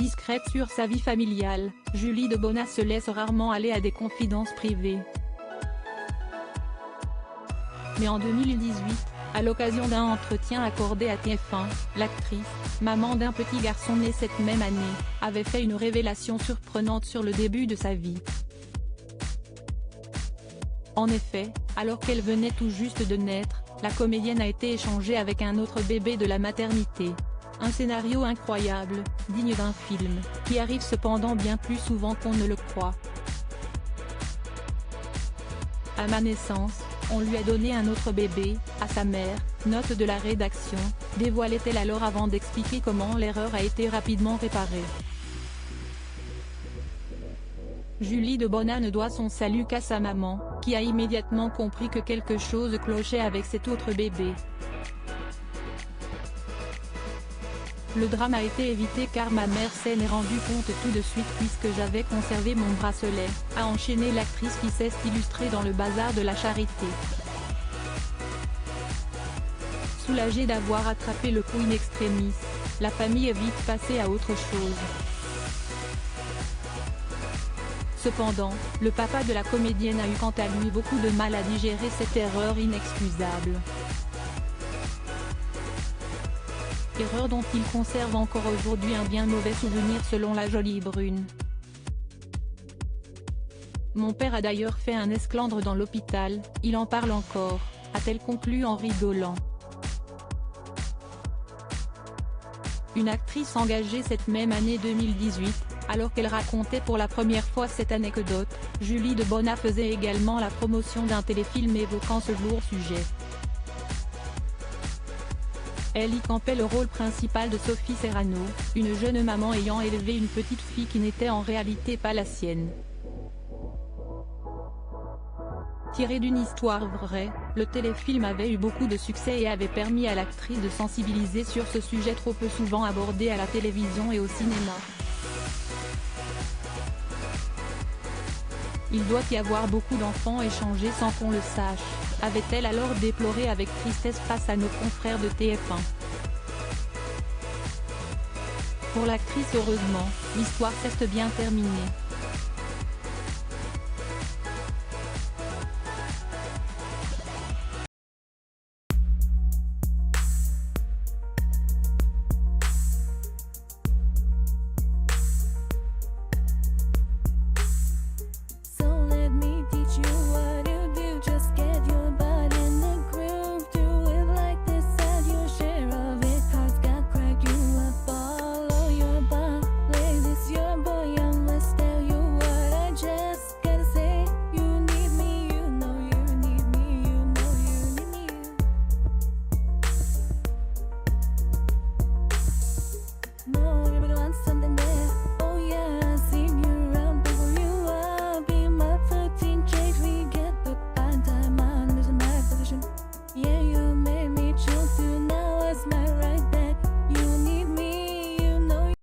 Discrète sur sa vie familiale, Julie Debona se laisse rarement aller à des confidences privées. Mais en 2018, à l'occasion d'un entretien accordé à TF1, l'actrice, maman d'un petit garçon né cette même année, avait fait une révélation surprenante sur le début de sa vie. En effet, alors qu'elle venait tout juste de naître, la comédienne a été échangée avec un autre bébé de la maternité. Un scénario incroyable, digne d'un film, qui arrive cependant bien plus souvent qu'on ne le croit. À ma naissance, on lui a donné un autre bébé, à sa mère, note de la rédaction, dévoilait-elle alors avant d'expliquer comment l'erreur a été rapidement réparée. Julie Debona ne doit son salut qu'à sa maman, qui a immédiatement compris que quelque chose clochait avec cet autre bébé. Le drame a été évité car ma mère s'en est rendue compte tout de suite puisque j'avais conservé mon bracelet, a enchaîné l'actrice qui s'est illustrée dans le bazar de la charité. Soulagée d'avoir attrapé le coup in extremis, la famille est vite passée à autre chose. Cependant, le papa de la comédienne a eu quant à lui beaucoup de mal à digérer cette erreur inexcusable. Erreur dont il conserve encore aujourd'hui un bien mauvais souvenir selon la jolie brune. Mon père a d'ailleurs fait un esclandre dans l'hôpital, il en parle encore, a-t-elle conclu en rigolant. Une actrice engagée cette même année 2018, alors qu'elle racontait pour la première fois cette anecdote, Julie Debona faisait également la promotion d'un téléfilm évoquant ce lourd sujet. Elle y campait le rôle principal de Sophie Serrano, une jeune maman ayant élevé une petite fille qui n'était en réalité pas la sienne. Tiré d'une histoire vraie, le téléfilm avait eu beaucoup de succès et avait permis à l'actrice de sensibiliser sur ce sujet trop peu souvent abordé à la télévision et au cinéma. Il doit y avoir beaucoup d'enfants échangés sans qu'on le sache, avait-elle alors déploré avec tristesse face à nos confrères de TF1. Pour l'actrice heureusement, l'histoire reste bien terminée.